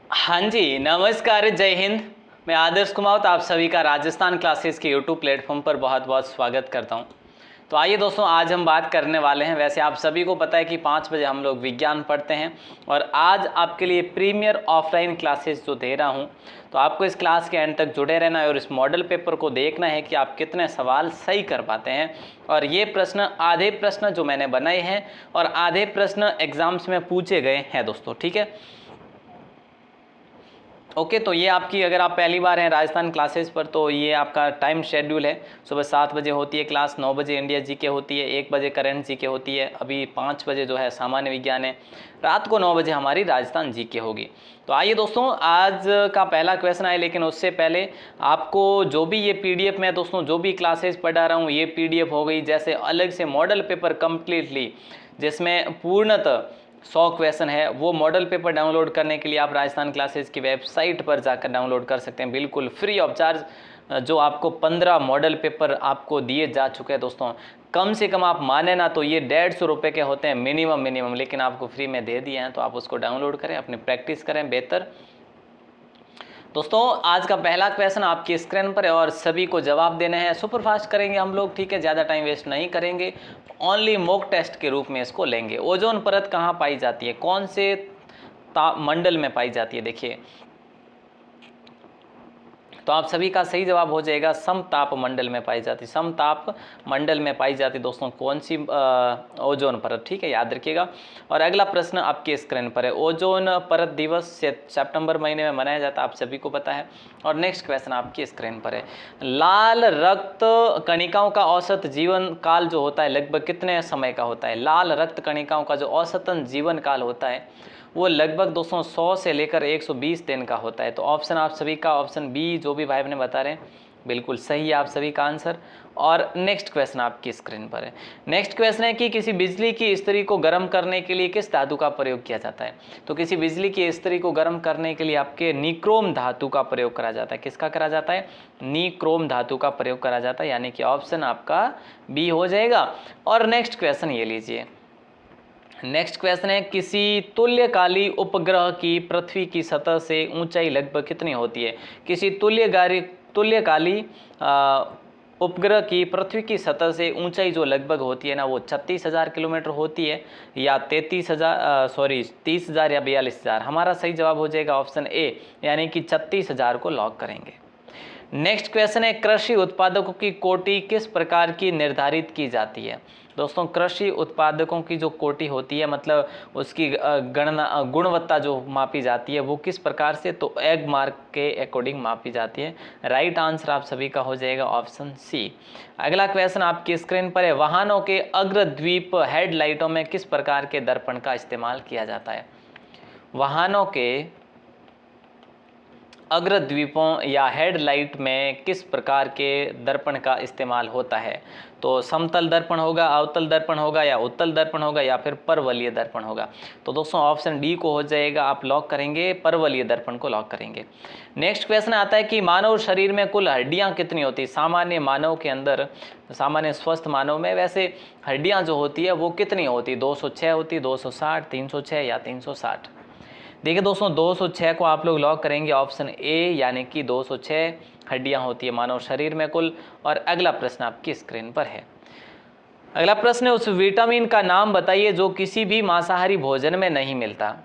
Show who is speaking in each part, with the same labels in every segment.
Speaker 1: हाँ जी, नमस्कार, जय हिंद। मैं आदर्श कुमावत आप सभी का राजस्थान क्लासेस के यूट्यूब प्लेटफॉर्म पर बहुत बहुत स्वागत करता हूँ। तो आइए दोस्तों, आज हम बात करने वाले हैं। वैसे आप सभी को पता है कि 5 बजे हम लोग विज्ञान पढ़ते हैं और आज आपके लिए प्रीमियर ऑफलाइन क्लासेस जो दे रहा हूँ, तो आपको इस क्लास के एंड तक जुड़े रहना है और इस मॉडल पेपर को देखना है कि आप कितने सवाल सही कर पाते हैं। और ये प्रश्न, आधे प्रश्न जो मैंने बनाए हैं और आधे प्रश्न एग्जाम्स में पूछे गए हैं दोस्तों, ठीक है। ओके, तो ये आपकी, अगर आप पहली बार हैं राजस्थान क्लासेस पर, तो ये आपका टाइम शेड्यूल है। सुबह 7 बजे होती है क्लास, 9 बजे इंडिया जीके होती है, 1 बजे करंट जीके होती है, अभी 5 बजे जो है सामान्य विज्ञान है, रात को 9 बजे हमारी राजस्थान जीके होगी। तो आइए दोस्तों, आज का पहला क्वेश्चन आए, लेकिन उससे पहले आपको जो भी ये पीडीएफ में दोस्तों जो भी क्लासेस पढ़ा रहा हूँ, ये पीडीएफ हो गई, जैसे अलग से मॉडल पेपर कम्प्लीटली जिसमें पूर्णतः 100 क्वेश्चन है, वो मॉडल पेपर डाउनलोड करने के लिए आप राजस्थान क्लासेस की वेबसाइट पर जाकर डाउनलोड कर सकते हैं, बिल्कुल फ्री ऑफ चार्ज। जो आपको 15 मॉडल पेपर आपको दिए जा चुके हैं दोस्तों। कम से कम आप माने ना तो ये 150 रुपये के होते हैं मिनिमम, लेकिन आपको फ्री में दे दिए हैं, तो आप उसको डाउनलोड करें, अपनी प्रैक्टिस करें बेहतर। दोस्तों, आज का पहला क्वेश्चन आपकी स्क्रीन पर है और सभी को जवाब देने हैं। सुपर फास्ट करेंगे हम लोग, ठीक है, ज़्यादा टाइम वेस्ट नहीं करेंगे, ओनली मॉक टेस्ट के रूप में इसको लेंगे। ओजोन परत कहाँ पाई जाती है, कौन से मंडल में पाई जाती है? देखिए, तो आप सभी का सही जवाब हो जाएगा समताप मंडल में पाई जाती, समताप मंडल में पाई जाती दोस्तों कौन सी ओजोन परत, ठीक है, याद रखिएगा। और अगला प्रश्न आपके स्क्रीन पर है। ओजोन परत दिवस सितंबर महीने में मनाया जाता है, आप सभी को पता है। और नेक्स्ट क्वेश्चन आपकी स्क्रीन पर है। लाल रक्त कणिकाओं का औसत जीवन काल जो होता है लगभग कितने समय का होता है? लाल रक्त कणिकाओं का जो औसतन जीवन काल होता है वो लगभग दोस्तों 100 से लेकर 120 दिन का होता है। तो ऑप्शन आप सभी का, ऑप्शन बी जो भी भाई बहन बता रहे हैं, बिल्कुल सही है आप सभी का आंसर। और नेक्स्ट क्वेश्चन आपकी स्क्रीन पर है। नेक्स्ट क्वेश्चन है कि किसी बिजली की इस्त्री को गर्म करने के लिए किस धातु का प्रयोग किया जाता है? तो किसी बिजली की इस्त्री को गर्म करने के लिए आपके निक्रोम धातु का प्रयोग करा जाता है। किसका करा जाता है? निक्रोम धातु का प्रयोग करा जाता है, यानी कि ऑप्शन आपका बी हो जाएगा। और नेक्स्ट क्वेश्चन ये लीजिए। नेक्स्ट क्वेश्चन है, किसी तुल्यकाली उपग्रह की पृथ्वी की सतह से ऊंचाई लगभग कितनी होती है? किसी तुल्यकाली उपग्रह की पृथ्वी की सतह से ऊंचाई जो लगभग होती है ना, वो 36,000 किलोमीटर होती है, या 30,000 या 42,000। हमारा सही जवाब हो जाएगा ऑप्शन ए, यानी कि 36,000 को लॉक करेंगे। नेक्स्ट क्वेश्चन है, कृषि उत्पादकों की कोटि किस प्रकार की निर्धारित की जाती है? दोस्तों, कृषि उत्पादकों की जो कोटि होती है, मतलब उसकी गणना, गुणवत्ता जो मापी जाती है, वो किस प्रकार से? तो एग मार्क के अकॉर्डिंग मापी जाती है। राइट आंसर आप सभी का हो जाएगा ऑप्शन सी। अगला क्वेश्चन आपकी स्क्रीन पर है। वाहनों के अग्रद्वीप हेडलाइटों में किस प्रकार के दर्पण का इस्तेमाल किया जाता है? वाहनों के अग्रद्वीपों या हेडलाइट में किस प्रकार के दर्पण का इस्तेमाल होता है? तो समतल दर्पण होगा, अवतल दर्पण होगा, या उत्तल दर्पण होगा, या फिर परवलयीय दर्पण होगा? तो दोस्तों ऑप्शन डी को हो जाएगा, आप लॉक करेंगे, परवलयीय दर्पण को लॉक करेंगे। नेक्स्ट क्वेश्चन आता है कि मानव शरीर में कुल हड्डियां कितनी होती है? सामान्य मानव के अंदर, सामान्य स्वस्थ मानव में वैसे हड्डियां जो होती है वो कितनी होती है? 206 होती है, 260, 306 या 360? देखिए दोस्तों, 206 को आप लोग लॉक करेंगे, ऑप्शन ए, यानी कि 206 हड्डियां होती है मानव शरीर में कुल। और अगला प्रश्न आपकी स्क्रीन पर है। अगला प्रश्न है, उस विटामिन का नाम बताइए जो किसी भी मांसाहारी भोजन में नहीं मिलता।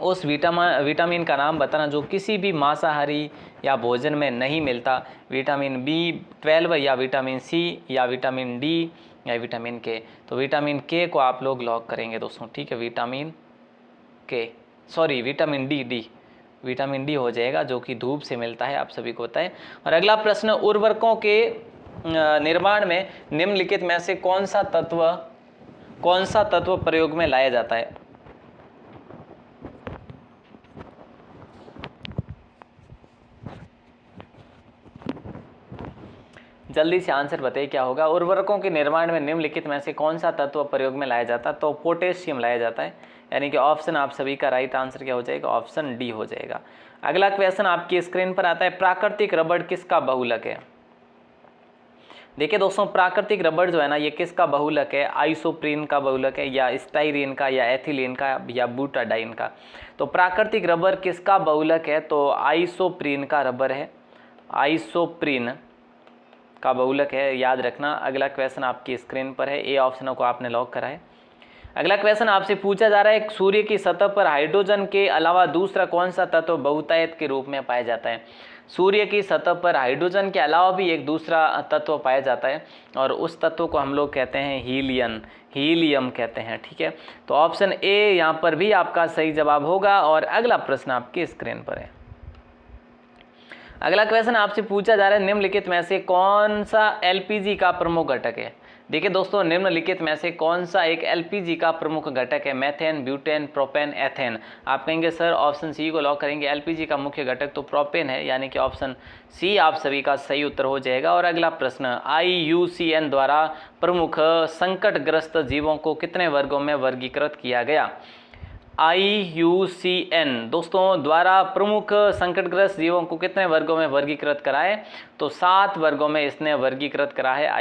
Speaker 1: उस विटामिन का नाम बताना जो किसी भी मांसाहारी या भोजन में नहीं मिलता। विटामिन B12 या विटामिन सी या विटामिन डी या विटामिन के? तो विटामिन के को आप लोग लॉक करेंगे दोस्तों, ठीक है, विटामिन विटामिन डी हो जाएगा, जो कि धूप से मिलता है, आप सभी को पता है। और अगला प्रश्न, उर्वरकों के निर्माण में निम्नलिखित में से कौन सा तत्व प्रयोग में लाया जाता है? जल्दी से आंसर बताइए क्या होगा। उर्वरकों के निर्माण में निम्नलिखित में से कौन सा तत्व प्रयोग में लाया जाता है? तो पोटेशियम लाया जाता है, यानी कि ऑप्शन आप सभी का राइट आंसर क्या हो जाएगा? ऑप्शन डी हो जाएगा। अगला क्वेश्चन आपकी स्क्रीन पर आता है। प्राकृतिक रबड़ किसका बहुलक है? देखिए दोस्तों, प्राकृतिक रबर जो है ना, ये किसका बहुलक है? आइसोप्रीन का बहुलक है, या स्टाइरीन का, या एथिलीन का, या ब्यूटाडाइन का। तो प्राकृतिक रबर किसका बहुलक है? तो आइसोप्रीन का रबर है, आइसोप्रीन का बहुलक है, याद रखना। अगला क्वेश्चन आपकी स्क्रीन पर है, ए ऑप्शन को आपने लॉक करा है। अगला क्वेश्चन आपसे पूछा जा रहा है, सूर्य की सतह पर हाइड्रोजन के अलावा दूसरा कौन सा तत्व बहुतायत के रूप में पाया जाता है? सूर्य की सतह पर हाइड्रोजन के अलावा भी एक दूसरा तत्व पाया जाता है, और उस तत्व को हम लोग कहते हैं हीलियम कहते हैं। ठीक है, तो ऑप्शन ए यहाँ पर भी आपका सही जवाब होगा। और अगला प्रश्न आपकी स्क्रीन पर है। अगला क्वेश्चन आपसे पूछा जा रहा है, निम्नलिखित में से कौन सा एलपीजी का प्रमुख घटक है? देखिए दोस्तों, निम्नलिखित में से कौन सा एक एलपीजी का प्रमुख घटक है? Methane, butane, propane, ethane. आप कहेंगे सर ऑप्शन सी को लॉक करेंगे। एलपीजी का मुख्य घटक तो प्रोपेन है, यानी कि ऑप्शन सी आप सभी का सही उत्तर हो जाएगा। और अगला प्रश्न, IUCN द्वारा प्रमुख संकटग्रस्त जीवों को कितने वर्गों में वर्गीकृत किया गया? IUCN दोस्तों द्वारा प्रमुख संकटग्रस्त जीवों को कितने वर्गों में वर्गीकृत करा है? तो 7 वर्गों में इसने वर्गीकृत करा है,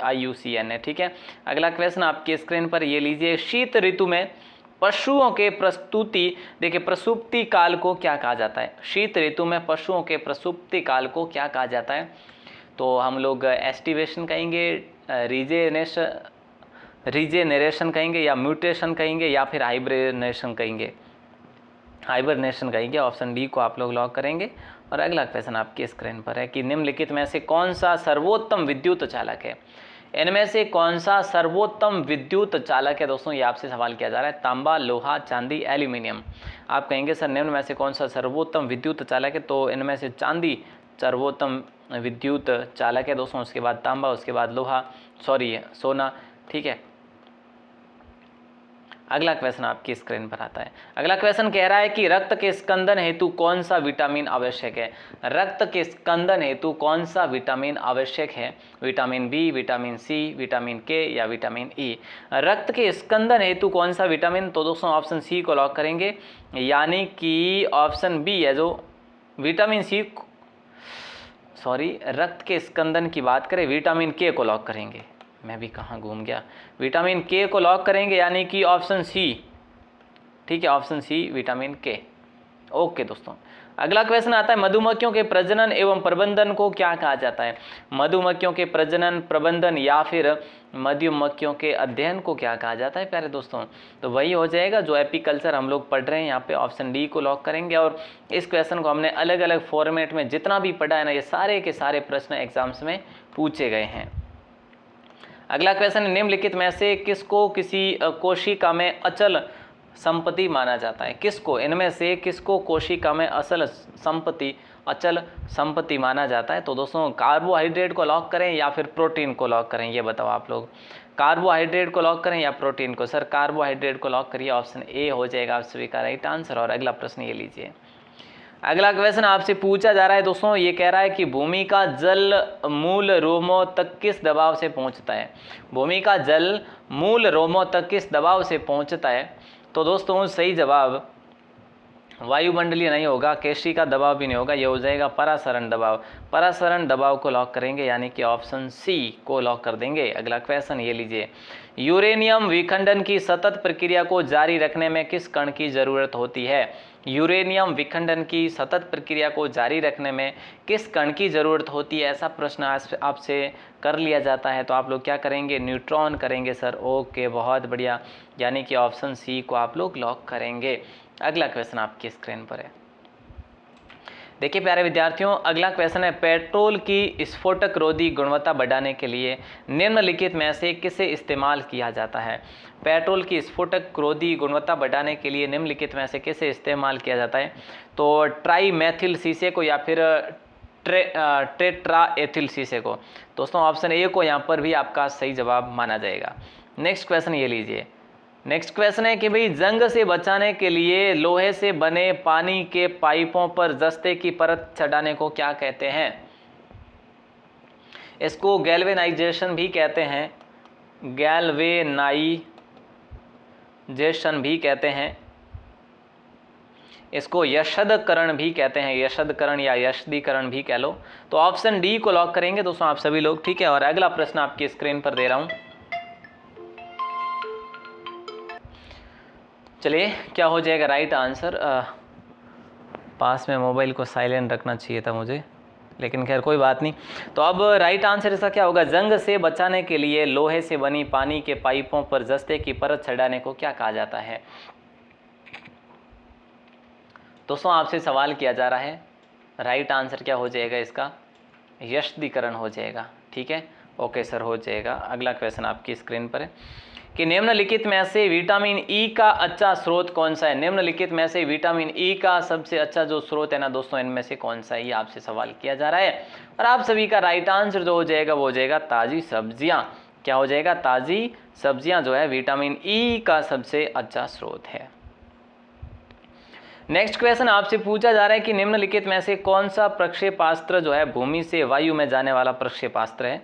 Speaker 1: IUCN ने। ठीक है, अगला क्वेश्चन आपकी स्क्रीन पर ये लीजिए, शीत ऋतु में पशुओं के प्रस्तुति, देखिए प्रसुप्ति काल को क्या कहा जाता है? शीत ऋतु में पशुओं के प्रसुप्ति काल को क्या कहा जाता है? तो हम लोग एस्टिवेशन कहेंगे, रीजेनरेशन कहेंगे, या म्यूटेशन कहेंगे, या फिर हाइब्रिनेशन कहेंगे। ऑप्शन डी को आप लोग लॉक करेंगे। और अगला क्वेश्चन आपकी स्क्रीन पर है कि निम्नलिखित में से कौन सा सर्वोत्तम विद्युत चालक है? इनमें से कौन सा सर्वोत्तम विद्युत चालक है? दोस्तों ये आपसे सवाल किया जा रहा है, तांबा, लोहा, चांदी, एल्यूमिनियम। आप कहेंगे सर निम्न में से कौन सा सर्वोत्तम विद्युत चालक है? तो इनमें से चांदी सर्वोत्तम विद्युत चालक है दोस्तों, उसके बाद तांबा, उसके बाद लोहा, सोना। ठीक है, अगला क्वेश्चन आपकी स्क्रीन पर आता है। अगला क्वेश्चन कह रहा है कि रक्त के स्कंदन हेतु कौन सा विटामिन आवश्यक है? रक्त के स्कंदन हेतु कौन सा विटामिन आवश्यक है? Vitamin B, vitamin C, vitamin K, या विटामिन ई। रक्त के स्कंदन हेतु कौन सा विटामिन? तो दोस्तों ऑप्शन सी को लॉक करेंगे, यानी कि ऑप्शन बी है जो विटामिन सी, रक्त के स्कंदन की बात करें, विटामिन के को लॉक करेंगे। मैं भी कहाँ घूम गया, विटामिन के को लॉक करेंगे, यानी कि ऑप्शन सी। ठीक है, option C vitamin K. Okay दोस्तों, अगला क्वेश्चन आता है, मधुमक्खियों के प्रजनन एवं प्रबंधन को क्या कहा जाता है? मधुमक्खियों के प्रजनन, प्रबंधन, या फिर मधुमक्खियों के अध्ययन को क्या कहा जाता है प्यारे दोस्तों? तो वही हो जाएगा जो एपीकल्चर हम लोग पढ़ रहे हैं। यहाँ पे ऑप्शन डी को लॉक करेंगे। और इस क्वेश्चन को हमने अलग अलग फॉर्मेट में जितना भी पढ़ा है ना, ये सारे के सारे प्रश्न एग्जाम्स में पूछे गए हैं। अगला क्वेश्चन, निम्नलिखित में से किसको किसी कोशिका में अचल संपत्ति माना जाता है? किसको, इनमें से किसको कोशिका में अचल संपत्ति माना जाता है? तो दोस्तों कार्बोहाइड्रेट को लॉक करें या फिर प्रोटीन को लॉक करें, ये बताओ आप लोग। कार्बोहाइड्रेट को लॉक करें या प्रोटीन को? सर कार्बोहाइड्रेट को लॉक करिए, ऑप्शन ए हो जाएगा आप सभी का राइट आंसर। और अगला प्रश्न ये लीजिए। अगला क्वेश्चन आपसे पूछा जा रहा है दोस्तों, ये कह रहा है कि भूमि का जल मूल रोमों तक किस दबाव से पहुंचता है? भूमि का जल मूल रोमों तक किस दबाव से पहुंचता है? तो दोस्तों सही जवाब वायुमंडलीय नहीं होगा, केशी का दबाव भी नहीं होगा, ये हो जाएगा परासरण दबाव। परासरण दबाव को लॉक करेंगे, यानी कि ऑप्शन सी को लॉक कर देंगे। अगला क्वेश्चन ये लीजिए, यूरेनियम विखंडन की सतत प्रक्रिया को जारी रखने में किस कण की जरूरत होती है? यूरेनियम विखंडन की सतत प्रक्रिया को जारी रखने में किस कण की जरूरत होती है? ऐसा प्रश्न आपसे कर लिया जाता है, तो आप लोग क्या करेंगे? न्यूट्रॉन करेंगे सर। ओके, बहुत बढ़िया, यानी कि ऑप्शन सी को आप लोग लॉक करेंगे। अगला क्वेश्चन आपकी स्क्रीन पर है। देखिए प्यारे विद्यार्थियों, अगला क्वेश्चन है, पेट्रोल की स्फोटक रोधी गुणवत्ता बढ़ाने के लिए निम्नलिखित में से किसे इस्तेमाल किया जाता है? पेट्रोल की स्फोटक रोधी गुणवत्ता बढ़ाने के लिए निम्नलिखित में से किसे इस्तेमाल किया जाता है? तो ट्राईमेथिल शीशे को, या फिर टेट्रा एथिल शीशे को? दोस्तों ऑप्शन ए को यहाँ पर भी आपका सही जवाब माना जाएगा। नेक्स्ट क्वेश्चन ये लीजिए। नेक्स्ट क्वेश्चन है कि भाई जंग से बचाने के लिए लोहे से बने पानी के पाइपों पर जस्ते की परत चढ़ाने को क्या कहते हैं? इसको गैल्वेनाइजेशन भी कहते हैं, गैल्वेनाइजेशन भी कहते हैं, इसको यशदकरण भी कहते हैं, यशदकरण या यशदीकरण भी कह लो। तो ऑप्शन डी को लॉक करेंगे दोस्तों आप सभी लोग, ठीक है। और अगला प्रश्न आपकी स्क्रीन पर दे रहा हूं, चलिए क्या हो जाएगा राइट आंसर। पास में मोबाइल को साइलेंट रखना चाहिए था मुझे, लेकिन खैर कोई बात नहीं। तो अब राइट आंसर इसका क्या होगा, जंग से बचाने के लिए लोहे से बनी पानी के पाइपों पर जस्ते की परत चढ़ाने को क्या कहा जाता है। दोस्तों आपसे सवाल किया जा रहा है, राइट आंसर क्या हो जाएगा इसका, यशदीकरण हो जाएगा, ठीक है। ओके सर हो जाएगा। अगला क्वेश्चन आपकी स्क्रीन पर है कि निम्नलिखित में से विटामिन ई का अच्छा स्रोत कौन सा है। निम्नलिखित में से विटामिन ई का सबसे अच्छा जो स्रोत है ना दोस्तों, इनमें से कौन सा है, ये आपसे सवाल किया जा रहा है। और आप सभी का राइट आंसर जो हो जाएगा वो हो जाएगा ताज़ी सब्जियां। क्या हो जाएगा, ताज़ी सब्जियां जो है विटामिन ई का सबसे अच्छा स्रोत है। नेक्स्ट क्वेश्चन आपसे पूछा जा रहा है कि निम्नलिखित में से कौन सा प्रक्षेपास्त्र जो है भूमि से वायु में जाने वाला प्रक्षेपास्त्र है।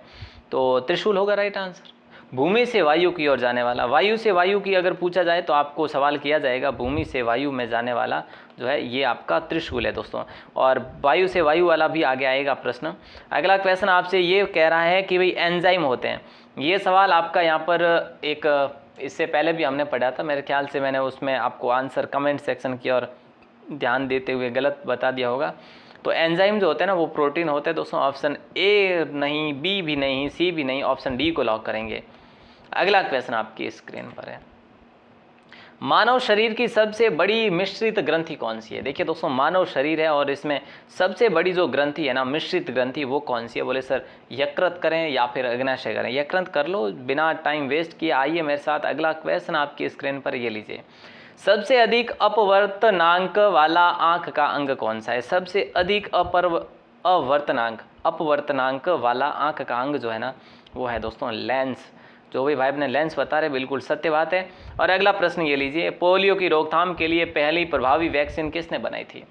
Speaker 1: तो त्रिशूल होगा राइट आंसर। भूमि से वायु की ओर जाने वाला, वायु से वायु की अगर पूछा जाए तो आपको सवाल किया जाएगा भूमि से वायु में जाने वाला जो है ये आपका त्रिशूल है दोस्तों। और वायु से वायु वाला भी आगे आएगा प्रश्न। अगला क्वेश्चन आपसे ये कह रहा है कि भाई एंजाइम होते हैं, ये सवाल आपका यहाँ पर एक इससे पहले भी हमने पढ़ा था मेरे ख्याल से, मैंने उसमें आपको आंसर कमेंट सेक्शन की और ध्यान देते हुए गलत बता दिया होगा। तो एंजाइम जो होते हैं ना वो प्रोटीन होते हैं दोस्तों। ऑप्शन ए नहीं, बी भी नहीं, सी भी नहीं, ऑप्शन डी को लॉक करेंगे। अगला क्वेश्चन आपकी स्क्रीन पर है, मानव शरीर की सबसे बड़ी मिश्रित ग्रंथि कौन सी है। देखिए दोस्तों मानव शरीर है और इसमें सबसे बड़ी जो ग्रंथि है ना मिश्रित ग्रंथि, वो कौन सी है। बोले सर यकृत करें या फिर अग्न्याशय करें। यकृत कर लो बिना टाइम वेस्ट किए। आइए मेरे साथ, अगला क्वेश्चन आपकी स्क्रीन पर ये लीजिए, सबसे अधिक अपवर्तनांक वाला आंख का अंग कौन सा है। सबसे अधिक अपवर्तनांक वाला आंख का अंग जो है ना वो है दोस्तों लेंस। जो भी भाई अपने लेंस बता रहे बिल्कुल सत्य बात है। और अगला प्रश्न ये लीजिए, पोलियो की रोकथाम के लिए पहली प्रभावी वैक्सीन किसने बनाई थी।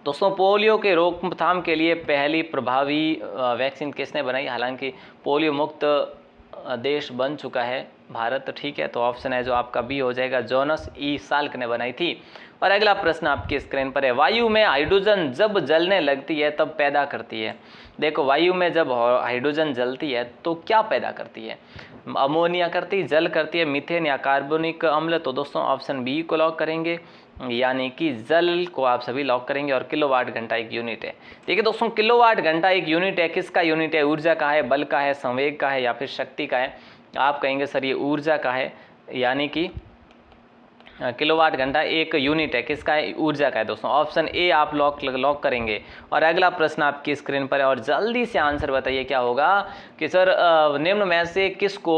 Speaker 1: दोस्तों पोलियो के रोकथाम के लिए पहली प्रभावी वैक्सीन किसने बनाई। हालांकि पोलियो मुक्त देश बन चुका है भारत, ठीक है। तो ऑप्शन है जो आपका बी हो जाएगा, जोनस ई साल्क ने बनाई थी। और अगला प्रश्न आपकी स्क्रीन पर है, वायु में हाइड्रोजन जब जलने लगती है तब पैदा करती है। देखो वायु में जब हाइड्रोजन जलती है तो क्या पैदा करती है, अमोनिया करती है, जल करती है, मीथेन या कार्बोनिक अम्ल। तो दोस्तों ऑप्शन बी को लॉक करेंगे, यानी कि जल को आप सभी लॉक करेंगे। और किलोवाट घंटा एक यूनिट है। देखिए दोस्तों किलोवाट घंटा एक यूनिट है, किसका यूनिट है, ऊर्जा का है, बल का है, संवेग का है या फिर शक्ति का है। आप कहेंगे सर ये ऊर्जा का है, यानी कि किलोवाट घंटा एक यूनिट है, किसका है, ऊर्जा का है दोस्तों। ऑप्शन ए आप लॉक करेंगे। और अगला प्रश्न आपकी स्क्रीन पर है और जल्दी से आंसर बताइए क्या होगा कि सर निम्न में से किसको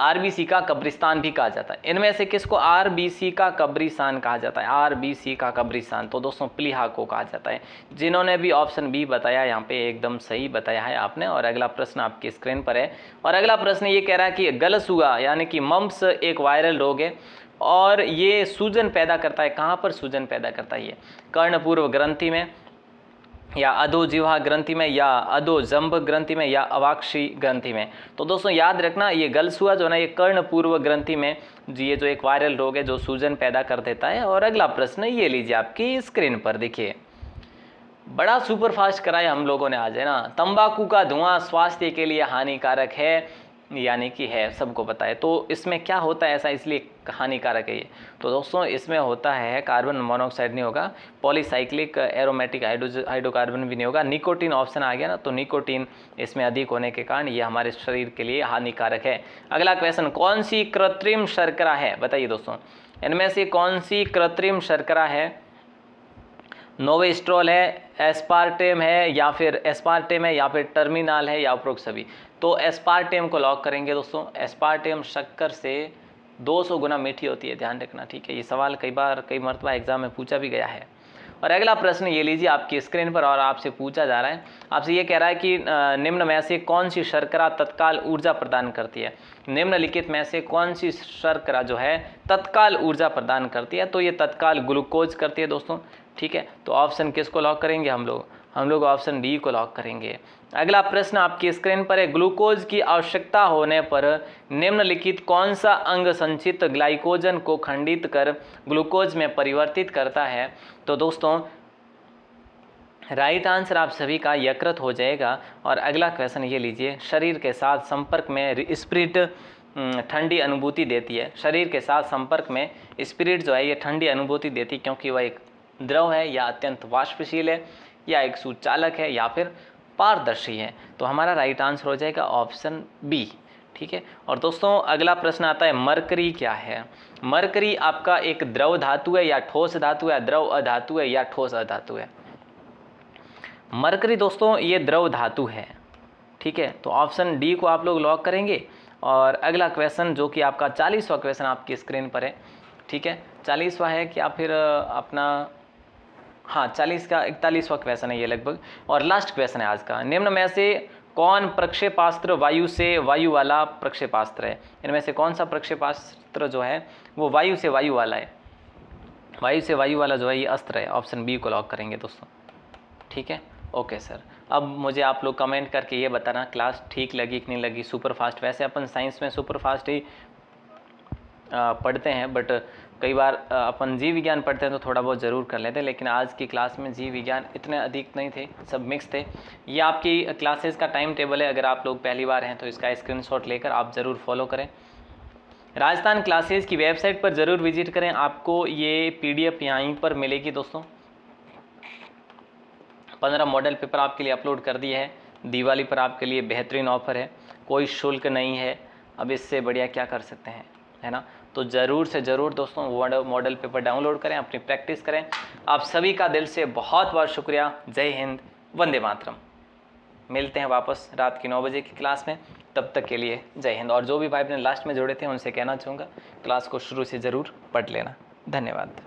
Speaker 1: आरबीसी का कब्रिस्तान भी कहा जाता है। इनमें से किसको आरबीसी का कब्रिस्तान कहा जाता है, आरबीसी का कब्रिस्तान। तो दोस्तों प्लीहा को कहा जाता है। जिन्होंने भी ऑप्शन बी बताया यहाँ पे एकदम सही बताया है आपने। और अगला प्रश्न आपकी स्क्रीन पर है और अगला प्रश्न ये कह रहा है कि गलसुआ यानी कि मम्प्स एक वायरल रोग है और ये सूजन पैदा करता है। कहाँ पर सूजन पैदा करता है, ये कर्णपूर्व ग्रंथि में या अधोजिह्वा ग्रंथि में या अधोजंब ग्रंथि में या अवाक्षी ग्रंथि में। तो दोस्तों याद रखना ये गलसुआ जो है ना ये कर्णपूर्व ग्रंथि में ये जो एक वायरल रोग है जो सूजन पैदा कर देता है। और अगला प्रश्न ये लीजिए आपकी स्क्रीन पर, देखिए बड़ा सुपर फास्ट कराया हम लोगों ने आज, है ना। तंबाकू का धुआं स्वास्थ्य के लिए हानिकारक है, यानी कि है, सबको पता है। तो इसमें क्या होता है ऐसा इसलिए हानिकारक है ये। तो दोस्तों इसमें होता है कार्बन मोनोऑक्साइड नहीं होगा, पॉलीसाइक्लिक एरोमेटिक हाइड्रोकार्बन भी नहीं होगा, निकोटीन ऑप्शन आ गया ना। तो निकोटीन इसमें अधिक होने के कारण ये हमारे शरीर के लिए हानिकारक है। अगला क्वेश्चन, कौन सी कृत्रिम शर्करा है, बताइए दोस्तों इनमें से कौन सी कृत्रिम शर्करा है। नोवेस्ट्रॉल है, एस्पार्टेम है या फिर टर्मिनाल है या उपरोक्त सभी। तो एस्पार्टेम को लॉक करेंगे दोस्तों। एस्पार्टेम शक्कर से 200 गुना मीठी होती है, ध्यान रखना, ठीक है। ये सवाल कई मरतबा एग्जाम में पूछा भी गया है। और अगला प्रश्न ये लीजिए आपकी स्क्रीन पर और आपसे पूछा जा रहा है, आपसे ये कह रहा है कि निम्न में से कौन सी शर्करा तत्काल ऊर्जा प्रदान करती है। निम्नलिखित में से कौन सी शर्करा जो है तत्काल ऊर्जा प्रदान करती है। तो ये तत्काल ग्लूकोज करती है दोस्तों, ठीक है। तो ऑप्शन किसको लॉक करेंगे हम लोग, हम लोग ऑप्शन डी को लॉक करेंगे। अगला प्रश्न आपकी स्क्रीन पर है, ग्लूकोज की आवश्यकता होने पर निम्नलिखित कौन सा अंग संचित ग्लाइकोजन को खंडित कर ग्लूकोज में परिवर्तित करता है? तो दोस्तों राइट आंसर आप सभी का यकृत हो जाएगा। और अगला क्वेश्चन ये लीजिए, शरीर के साथ संपर्क में स्पिरिट ठंडी अनुभूति देती है। शरीर के साथ संपर्क में स्पिरिट जो है ये ठंडी अनुभूति देती है, क्योंकि वह एक द्रव है या अत्यंत वाष्पशील है या एक सुचालक है या फिर पारदर्शी है। तो हमारा राइट आंसर हो जाएगा ऑप्शन बी। ठीक है। और दोस्तों अगला प्रश्न आता है, मरकरी क्या है? मरकरी आपका एक द्रव धातु है या ठोस धातु है, द्रव अधातु है या ठोस अधातु है? मरकरी दोस्तों ये द्रव धातु है। ठीक है, तो ऑप्शन डी को आप लोग लॉक करेंगे। और अगला क्वेश्चन जो कि आपका 40वां क्वेश्चन आपकी स्क्रीन पर है। ठीक है, 40वां है कि आप फिर अपना, हाँ 40 का 41वां क्वेश्चन है ये लगभग, और लास्ट क्वेश्चन है आज का। निम्न में से कौन प्रक्षेपास्त्र वायु से वायु वाला प्रक्षेपास्त्र है? इनमें से कौन सा प्रक्षेपास्त्र जो है वो वायु से वायु वाला है? वायु से वायु वाला जो है ये अस्त्र है। ऑप्शन बी को लॉक करेंगे दोस्तों। ठीक है, ओके सर। अब मुझे आप लोग कमेंट करके ये बताना क्लास ठीक लगी कि नहीं लगी, सुपर फास्ट। वैसे अपन साइंस में सुपर फास्ट ही पढ़ते हैं, बट कई बार अपन जीव विज्ञान पढ़ते हैं तो थोड़ा बहुत ज़रूर कर लेते हैं, लेकिन आज की क्लास में जीव विज्ञान इतने अधिक नहीं थे, सब मिक्स थे। ये आपकी क्लासेस का टाइम टेबल है, अगर आप लोग पहली बार हैं तो इसका स्क्रीनशॉट लेकर आप ज़रूर फॉलो करें। राजस्थान क्लासेस की वेबसाइट पर ज़रूर विजिट करें, आपको ये PDF यहीं पर मिलेगी दोस्तों। 15 मॉडल पेपर आपके लिए अपलोड कर दिए हैं। दिवाली पर आपके लिए बेहतरीन ऑफर है, कोई शुल्क नहीं है। अब इससे बढ़िया क्या कर सकते हैं, है ना? तो ज़रूर से ज़रूर दोस्तों मॉडल पेपर डाउनलोड करें, अपनी प्रैक्टिस करें। आप सभी का दिल से बहुत बहुत शुक्रिया। जय हिंद, वंदे मातरम। मिलते हैं वापस रात की 9 बजे की क्लास में, तब तक के लिए जय हिंद। और जो भी भाई अपने लास्ट में जोड़े थे उनसे कहना चाहूँगा क्लास को शुरू से ज़रूर पढ़ लेना। धन्यवाद।